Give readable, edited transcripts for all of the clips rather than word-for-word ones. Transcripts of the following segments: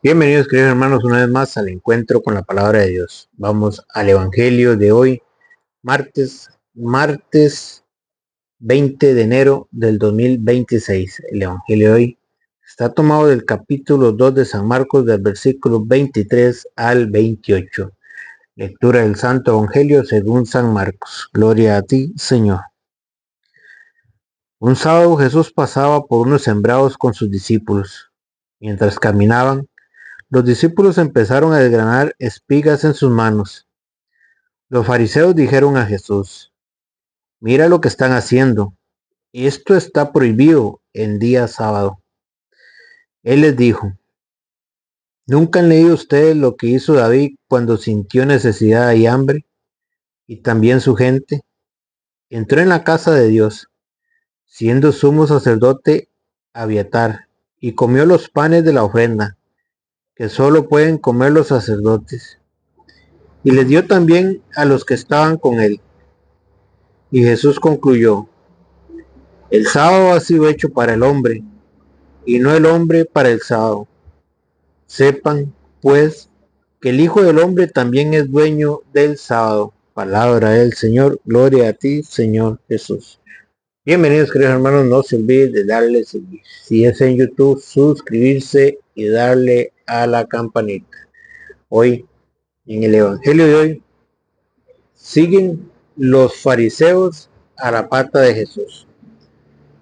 Bienvenidos, queridos hermanos, una vez más al encuentro con la palabra de Dios. Vamos al Evangelio de hoy, martes 20 de enero del 2026. El Evangelio de hoy está tomado del capítulo 2 de San Marcos, del versículo 23 al 28. Lectura del Santo Evangelio según San Marcos. Gloria a ti, Señor. Un sábado Jesús pasaba por unos sembrados con sus discípulos. Mientras caminaban, los discípulos empezaron a desgranar espigas en sus manos. Los fariseos dijeron a Jesús: Mira lo que están haciendo. Esto está prohibido en día sábado. Él les dijo: ¿Nunca han leído ustedes lo que hizo David cuando sintió necesidad y hambre? Y también su gente. Entró en la casa de Dios, siendo sumo sacerdote Abiatar, y comió los panes de la ofrenda, que solo pueden comer los sacerdotes. Y les dio también a los que estaban con él. Y Jesús concluyó: El sábado ha sido hecho para el hombre, y no el hombre para el sábado. Sepan, pues, que el Hijo del Hombre también es dueño del sábado. Palabra del Señor. Gloria a ti, Señor Jesús. Bienvenidos, queridos hermanos. No se olviden de darle seguir. Si es en YouTube, suscribirse y darle a la campanita. Hoy, en el Evangelio de hoy, siguen los fariseos a la pata de Jesús.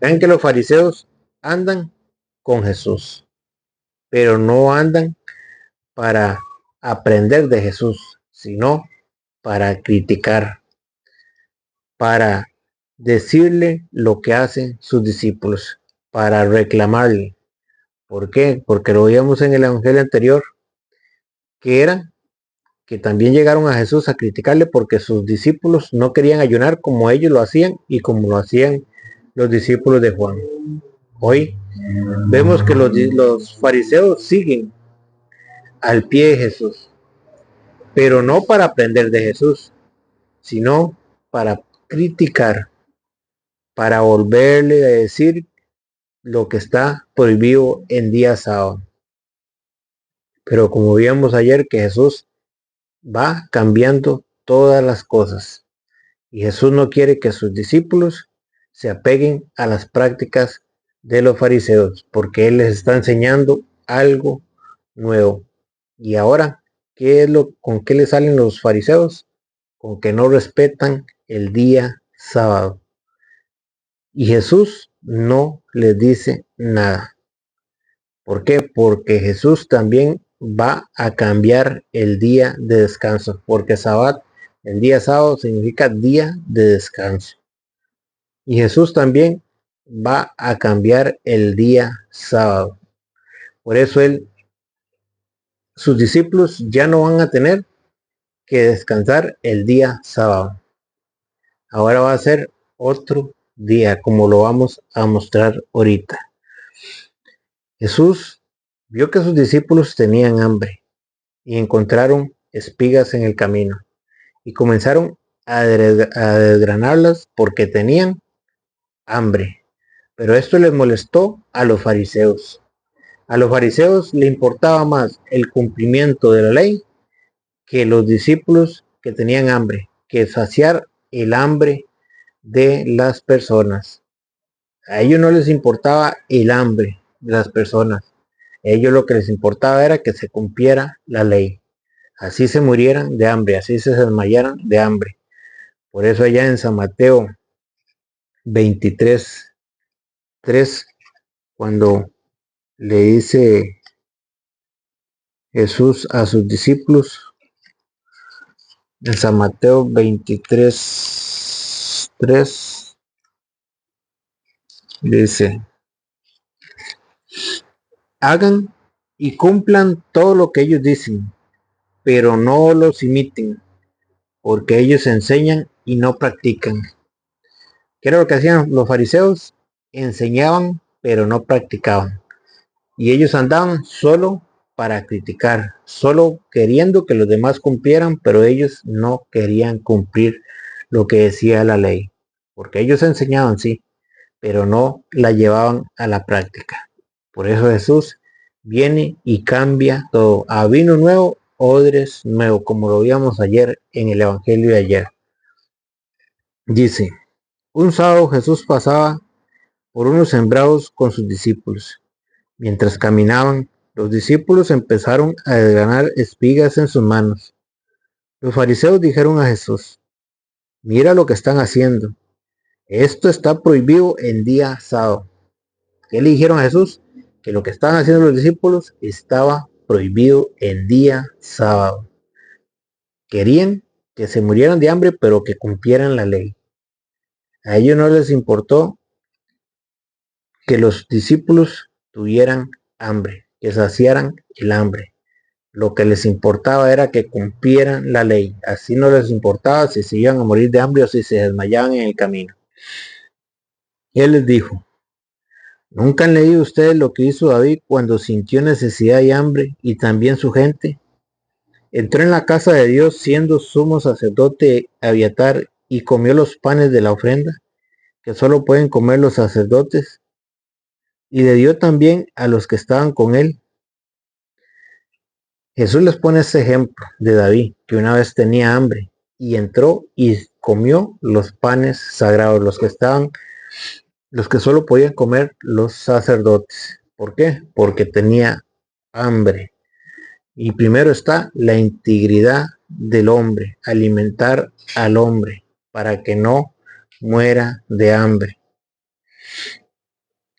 Vean que los fariseos andan con Jesús, pero no andan para aprender de Jesús, sino para criticar, para decirle lo que hacen sus discípulos, para reclamarle. ¿Por qué? Porque lo veíamos en el evangelio anterior, que también llegaron a Jesús a criticarle porque sus discípulos no querían ayunar como ellos lo hacían y como lo hacían los discípulos de Juan. Hoy vemos que los fariseos siguen al pie de Jesús, pero no para aprender de Jesús, sino para criticar, para volverle a decir lo que está prohibido en día sábado. Pero como vimos ayer, que Jesús va cambiando todas las cosas, y Jesús no quiere que sus discípulos se apeguen a las prácticas de los fariseos, porque Él les está enseñando algo nuevo. Y ahora, ¿con qué le salen los fariseos? Con que no respetan el día sábado. Y Jesús no les dice nada. ¿Por qué? Porque Jesús también va a cambiar el día de descanso, porque el día sábado significa día de descanso. Y Jesús también va a cambiar el día sábado. Por eso sus discípulos ya no van a tener que descansar el día sábado. Ahora va a ser otro día, como lo vamos a mostrar ahorita. Jesús vio que sus discípulos tenían hambre y encontraron espigas en el camino y comenzaron a desgranarlas porque tenían hambre. Pero esto les molestó a los fariseos. A los fariseos le importaba más el cumplimiento de la ley que los discípulos que tenían hambre, que saciar el hambre de las personas. A ellos no les importaba el hambre de las personas. A ellos lo que les importaba era que se cumpliera la ley. Así se murieran de hambre, así se desmayaran de hambre. Por eso allá en San Mateo 23:3, cuando le dice Jesús a sus discípulos, en San Mateo 23:3, dice: hagan y cumplan todo lo que ellos dicen, pero no los imiten, porque ellos enseñan y no practican. ¿Qué era lo que hacían los fariseos? Enseñaban, pero no practicaban. Y ellos andaban solo para criticar, solo queriendo que los demás cumplieran, pero ellos no querían cumplir lo que decía la ley. Porque ellos enseñaban, sí, pero no la llevaban a la práctica. Por eso Jesús viene y cambia todo. A vino nuevo, odres nuevo, como lo vimos ayer en el Evangelio de ayer. Dice, un sábado Jesús pasaba por unos sembrados con sus discípulos. Mientras caminaban, los discípulos empezaron a desgranar espigas en sus manos. Los fariseos dijeron a Jesús, mira lo que están haciendo. Esto está prohibido en día sábado. ¿Qué le dijeron a Jesús? Que lo que estaban haciendo los discípulos estaba prohibido en día sábado. Querían que se murieran de hambre, pero que cumplieran la ley. A ellos no les importó que los discípulos tuvieran hambre, que saciaran el hambre. Lo que les importaba era que cumplieran la ley. Así no les importaba si se iban a morir de hambre o si se desmayaban en el camino. Él les dijo, ¿nunca han leído ustedes lo que hizo David cuando sintió necesidad y hambre, y también su gente? Entró en la casa de Dios siendo sumo sacerdote Abiatar y comió los panes de la ofrenda, que solo pueden comer los sacerdotes, y le dio también a los que estaban con él. Jesús les pone este ejemplo de David, que una vez tenía hambre y entró y comió los panes sagrados, los que solo podían comer los sacerdotes. ¿Por qué? Porque tenía hambre. Y primero está la integridad del hombre, alimentar al hombre para que no muera de hambre.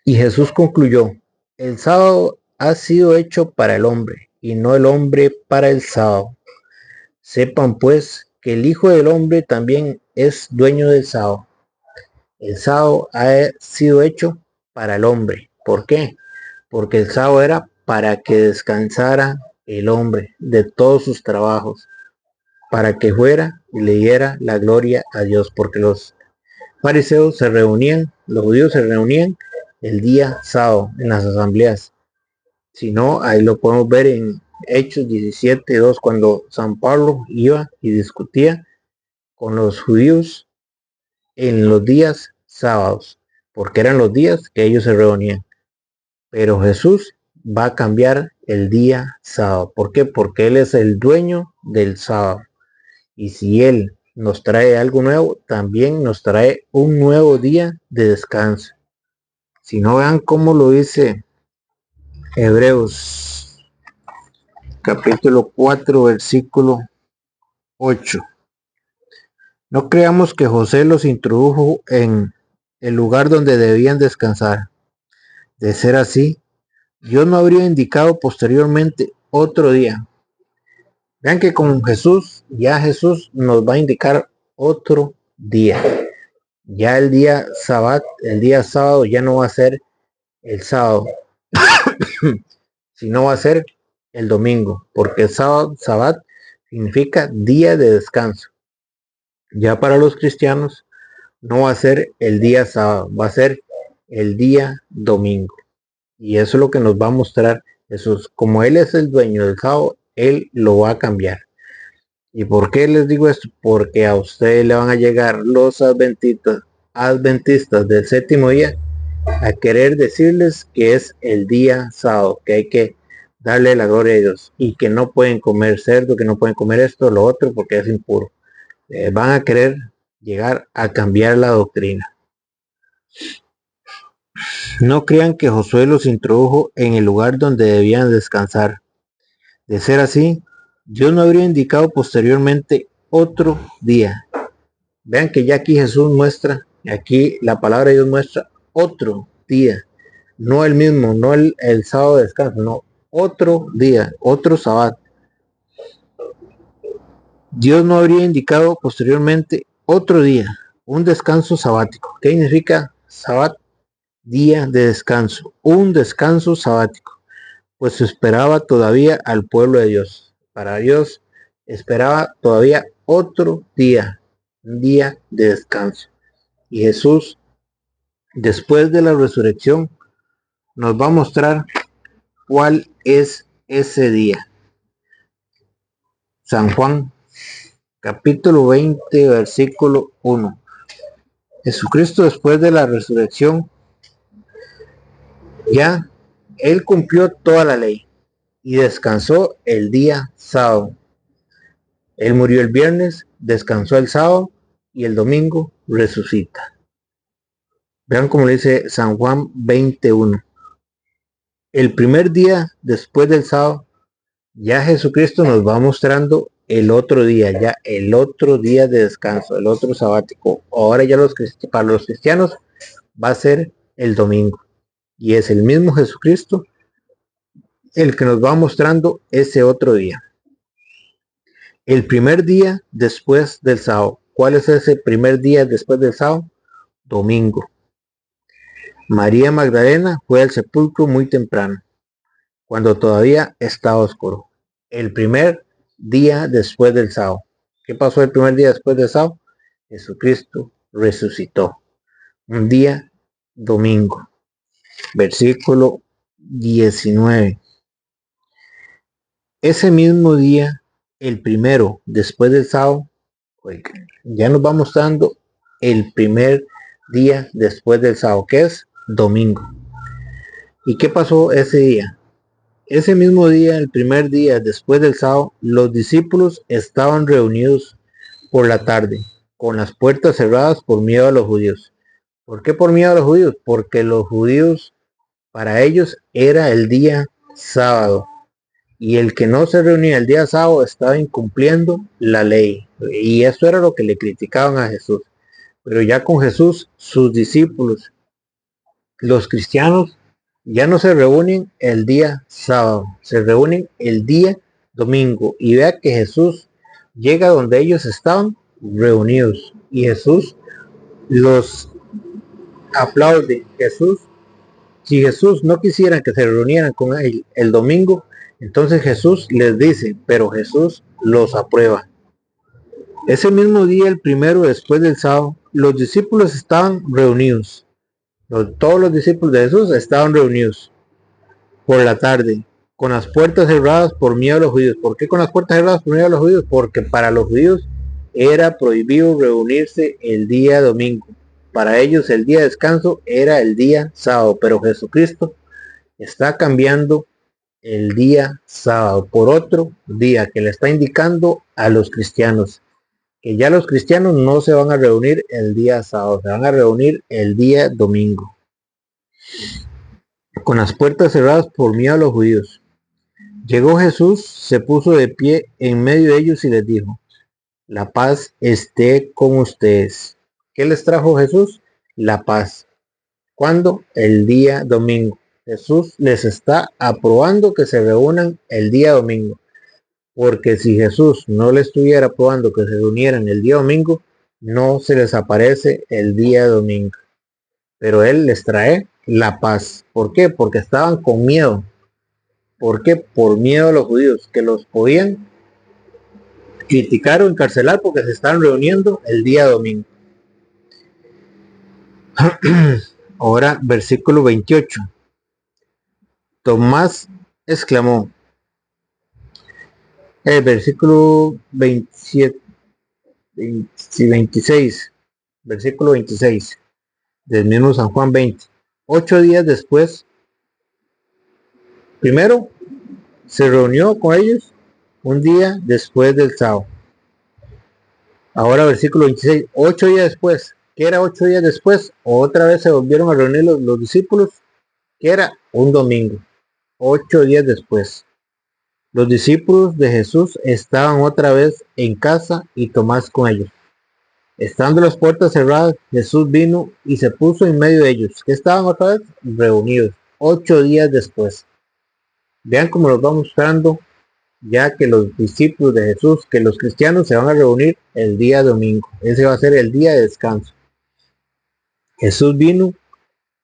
Y Jesús concluyó, el sábado ha sido hecho para el hombre y no el hombre para el sábado. Sepan pues que el Hijo del Hombre también es dueño del sábado. El sábado ha sido hecho para el hombre. ¿Por qué? Porque el sábado era para que descansara el hombre de todos sus trabajos, para que fuera y le diera la gloria a Dios, porque los fariseos se reunían, los judíos se reunían el día sábado en las asambleas. Si no, ahí lo podemos ver en Hechos 17:2, cuando San Pablo iba y discutía con los judíos en los días sábados, porque eran los días que ellos se reunían. Pero Jesús va a cambiar el día sábado. ¿Por qué? Porque Él es el dueño del sábado. Y si Él nos trae algo nuevo, también nos trae un nuevo día de descanso. Si no, vean cómo lo dice Hebreos capítulo 4, versículo 8. No creamos que José los introdujo en el lugar donde debían descansar. De ser así, Dios no habría indicado posteriormente otro día. Vean que con Jesús, ya Jesús nos va a indicar otro día. Ya el día sábado ya no va a ser el sábado, sino va a ser el domingo, porque el sábado significa día de descanso. Ya para los cristianos no va a ser el día sábado, va a ser el día domingo. Y eso es lo que nos va a mostrar Jesús. Como Él es el dueño del sábado, Él lo va a cambiar. ¿Y por qué les digo esto? Porque a ustedes le van a llegar los adventistas del séptimo día a querer decirles que es el día sábado, que hay que darle la gloria a Dios y que no pueden comer cerdo, que no pueden comer esto o lo otro porque es impuro. Van a querer llegar a cambiar la doctrina. No crean que Josué los introdujo en el lugar donde debían descansar. De ser así, Dios no habría indicado posteriormente otro día. Vean que ya aquí Jesús muestra, aquí la palabra de Dios muestra otro día. No el mismo, no el sábado de descanso, no, otro día, otro sábado. Dios no habría indicado posteriormente otro día, un descanso sabático. ¿Qué significa sábado? Día de descanso, un descanso sabático, pues se esperaba todavía al pueblo de Dios. Para Dios esperaba todavía otro día, un día de descanso. Y Jesús, después de la resurrección, nos va a mostrar cuál es ese día. San Juan, capítulo 20, versículo 1. Jesucristo, después de la resurrección, ya Él cumplió toda la ley y descansó el día sábado. Él murió el viernes, descansó el sábado y el domingo resucita. Vean cómo le dice San Juan 21. El primer día después del sábado, ya Jesucristo nos va mostrando el otro día, ya el otro día de descanso, el otro sabático. Ahora ya para los cristianos va a ser el domingo. Y es el mismo Jesucristo el que nos va mostrando ese otro día. El primer día después del sábado. ¿Cuál es ese primer día después del sábado? Domingo. María Magdalena fue al sepulcro muy temprano, cuando todavía estaba oscuro. El primer día después del sábado. ¿Qué pasó el primer día después del sábado? Jesucristo resucitó. Un día domingo. Versículo 19. Ese mismo día, el primero después del sábado, ya nos va mostrando el primer día después del sábado, que es domingo. ¿Y qué pasó ese día? Ese mismo día, el primer día después del sábado, los discípulos estaban reunidos por la tarde, con las puertas cerradas por miedo a los judíos. ¿Por qué por miedo a los judíos? Porque los judíos, para ellos, era el día sábado. Y el que no se reunía el día sábado estaba incumpliendo la ley. Y eso era lo que le criticaban a Jesús. Pero ya con Jesús, sus discípulos, los cristianos, ya no se reúnen el día sábado, se reúnen el día domingo. Y vea que Jesús llega donde ellos estaban reunidos. Y Jesús los aplaude. Si Jesús no quisiera que se reunieran con él el domingo, entonces Jesús les dice, pero Jesús los aprueba. Ese mismo día, el primero después del sábado, los discípulos estaban reunidos. Todos los discípulos de Jesús estaban reunidos por la tarde, con las puertas cerradas por miedo a los judíos. ¿Por qué con las puertas cerradas por miedo a los judíos? Porque para los judíos era prohibido reunirse el día domingo. Para ellos el día de descanso era el día sábado, pero Jesucristo está cambiando el día sábado por otro día que le está indicando a los cristianos que ya los cristianos no se van a reunir el día sábado, se van a reunir el día domingo, con las puertas cerradas por miedo a los judíos. Llegó Jesús, se puso de pie en medio de ellos y les dijo, la paz esté con ustedes. ¿Qué les trajo Jesús? La paz. ¿Cuándo? El día domingo. Jesús les está aprobando que se reúnan el día domingo. Porque si Jesús no le estuviera aprobando que se reunieran el día domingo, no se les aparece el día domingo. Pero Él les trae la paz. ¿Por qué? Porque estaban con miedo. ¿Por qué? Por miedo a los judíos, que los podían criticar o encarcelar porque se estaban reuniendo el día domingo. Ahora, versículo 28. Tomás exclamó, el versículo 27, 26, versículo 26 del mismo San Juan 20. 8 días después, primero se reunió con ellos un día después del sábado. Ahora versículo 26, 8 días después. ¿Qué era 8 días después? Otra vez se volvieron a reunir los discípulos, que era un domingo. 8 días después. Los discípulos de Jesús estaban otra vez en casa y Tomás con ellos. Estando las puertas cerradas, Jesús vino y se puso en medio de ellos, que estaban otra vez reunidos 8 días después. Vean cómo nos va mostrando ya que los discípulos de Jesús, que los cristianos se van a reunir el día domingo. Ese va a ser el día de descanso. Jesús vino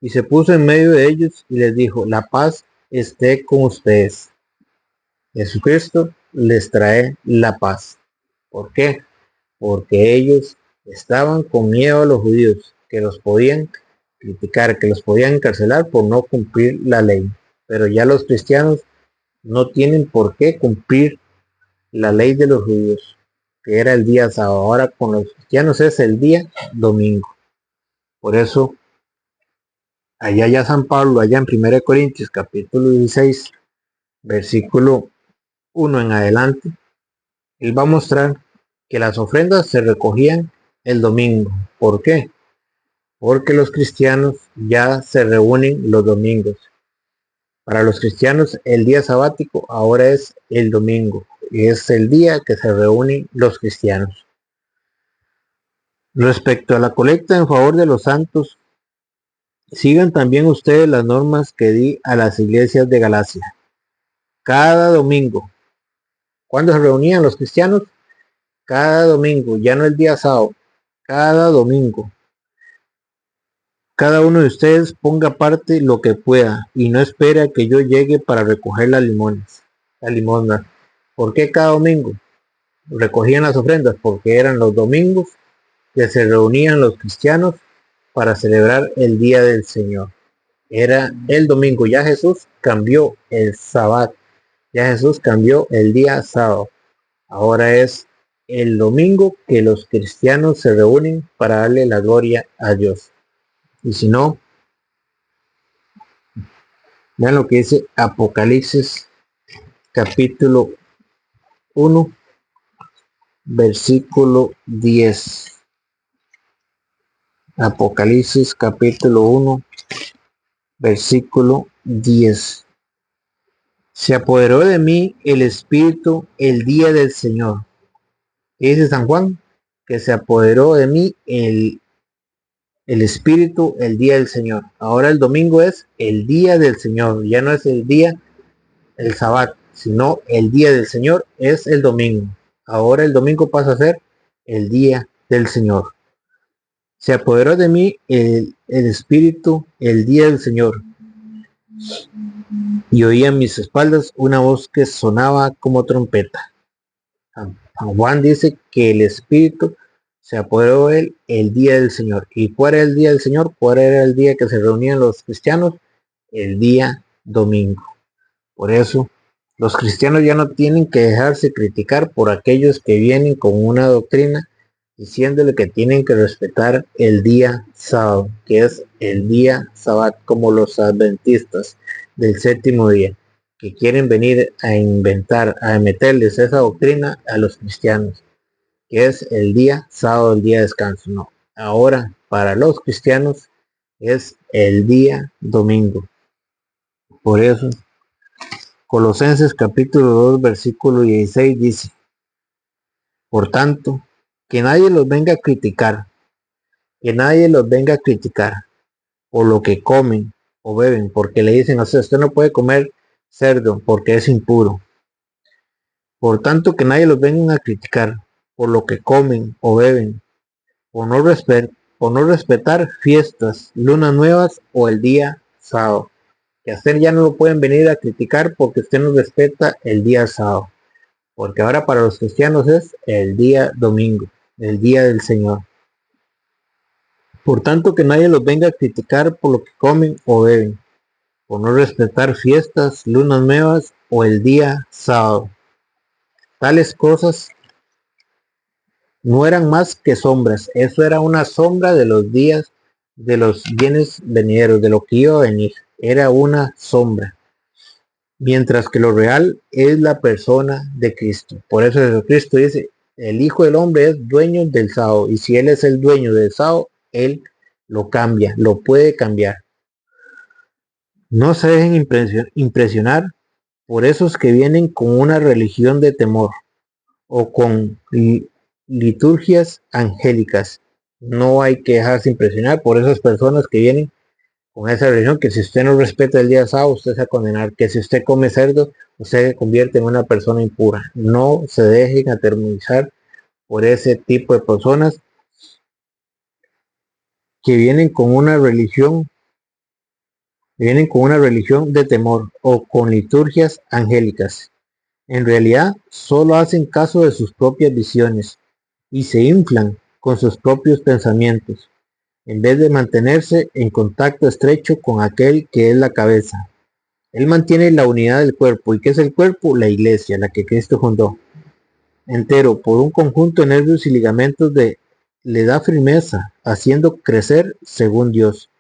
y se puso en medio de ellos y les dijo, la paz esté con ustedes. Jesucristo les trae la paz. ¿Por qué? Porque ellos estaban con miedo a los judíos, que los podían criticar, que los podían encarcelar por no cumplir la ley. Pero ya los cristianos no tienen por qué cumplir la ley de los judíos, que era el día sábado. Ahora con los cristianos es el día domingo. Por eso allá ya San Pablo, allá en 1 Corintios capítulo 16, versículo 1 en adelante, él va a mostrar que las ofrendas se recogían el domingo. ¿Por qué? Porque los cristianos ya se reúnen los domingos. Para los cristianos el día sabático ahora es el domingo. Y es el día que se reúnen los cristianos. Respecto a la colecta en favor de los santos, sigan también ustedes las normas que di a las iglesias de Galacia. Cada domingo. ¿Cuándo se reunían los cristianos? Cada domingo, ya no el día sábado. Cada domingo. Cada uno de ustedes ponga aparte lo que pueda y no espera que yo llegue para recoger las limosnas. ¿Por qué cada domingo recogían las ofrendas? Porque eran los domingos que se reunían los cristianos para celebrar el día del Señor. Era el domingo. Ya Jesús cambió el sábado. Ya Jesús cambió el día sábado. Ahora es el domingo que los cristianos se reúnen para darle la gloria a Dios. Y si no, vean lo que dice Apocalipsis capítulo 1, versículo 10. Apocalipsis capítulo 1, versículo 10. Se apoderó de mí el Espíritu el día del Señor. ¿Qué dice San Juan? Que se apoderó de mí el Espíritu el día del Señor. Ahora el domingo es el día del Señor. Ya no es el día, el sábado, sino el día del Señor es el domingo. Ahora el domingo pasa a ser el día del Señor. Se apoderó de mí el Espíritu el día del Señor. Y oí en mis espaldas una voz que sonaba como trompeta. San Juan dice que el Espíritu se apoderó de él el día del Señor. ¿Y cuál era el día del Señor? ¿Cuál era el día que se reunían los cristianos? El día domingo. Por eso, los cristianos ya no tienen que dejarse criticar por aquellos que vienen con una doctrina diciéndole que tienen que respetar el día sábado, que es el día sábado, como los adventistas del séptimo día, que quieren venir a inventar, a meterles esa doctrina a los cristianos, que es el día sábado, el día de descanso. No, ahora para los cristianos es el día domingo. Por eso, Colosenses capítulo 2, versículo 16 dice: por tanto, que nadie los venga a criticar, por lo que comen o beben, porque le dicen, o sea, usted no puede comer cerdo porque es impuro. Por tanto, que nadie los venga a criticar por lo que comen o beben, por no respetar fiestas, lunas nuevas o el día sábado. Que a usted ya no lo pueden venir a criticar porque usted no respeta el día sábado. Porque ahora para los cristianos es el día domingo, el día del Señor. Por tanto, que nadie los venga a criticar por lo que comen o beben, por no respetar fiestas, lunas nuevas o el día sábado. Tales cosas no eran más que sombras. Eso era una sombra de los días, de los bienes venideros, de lo que iba a venir. Era una sombra. Mientras que lo real es la persona de Cristo. Por eso Jesucristo dice, el Hijo del Hombre es dueño del sábado. Y si Él es el dueño del sábado, Él lo cambia, lo puede cambiar. No se dejen impresionar por esos que vienen con una religión de temor o con liturgias angélicas. No hay que dejarse impresionar por esas personas que vienen con esa religión, que si usted no respeta el día sábado, usted se va a condenar, que si usted come cerdo, usted se convierte en una persona impura. No se dejen atemorizar por ese tipo de personas que vienen con una religión de temor o con liturgias angélicas. En realidad, solo hacen caso de sus propias visiones y se inflan con sus propios pensamientos, en vez de mantenerse en contacto estrecho con aquel que es la cabeza. Él mantiene la unidad del cuerpo. ¿Y qué es el cuerpo? La iglesia, la que Cristo fundó. Entero, por un conjunto de nervios y ligamentos le da firmeza, haciendo crecer según Dios.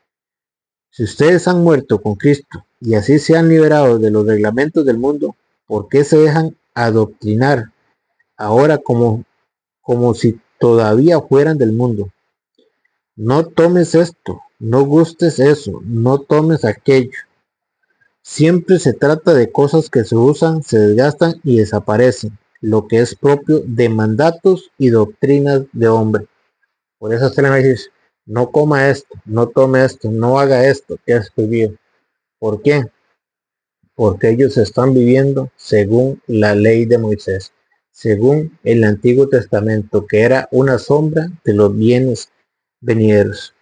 Si ustedes han muerto con Cristo y así se han liberado de los reglamentos del mundo, ¿por qué se dejan adoctrinar ahora como si todavía fueran del mundo? No tomes esto, no gustes eso, no tomes aquello. Siempre se trata de cosas que se usan, se desgastan y desaparecen, lo que es propio de mandatos y doctrinas de hombre. Por eso se le va a decir, no coma esto, no tome esto, no haga esto, que es prohibido. ¿Por qué? Porque ellos están viviendo según la ley de Moisés, según el Antiguo Testamento, que era una sombra de los bienes venideros.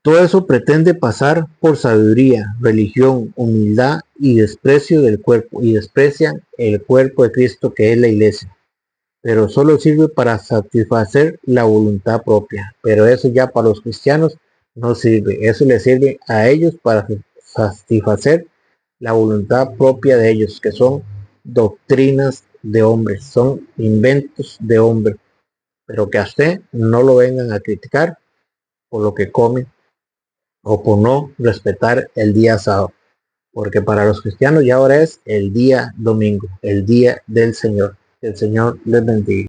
Todo eso pretende pasar por sabiduría, religión, humildad y desprecio del cuerpo, y desprecian el cuerpo de Cristo que es la iglesia, pero solo sirve para satisfacer la voluntad propia. Pero eso ya para los cristianos no sirve, eso les sirve a ellos para satisfacer la voluntad propia de ellos, que son doctrinas de hombres, son inventos de hombres, pero que a usted no lo vengan a criticar por lo que come o por no respetar el día sábado, porque para los cristianos ya ahora es el día domingo, el día del Señor. Que el Señor les bendiga.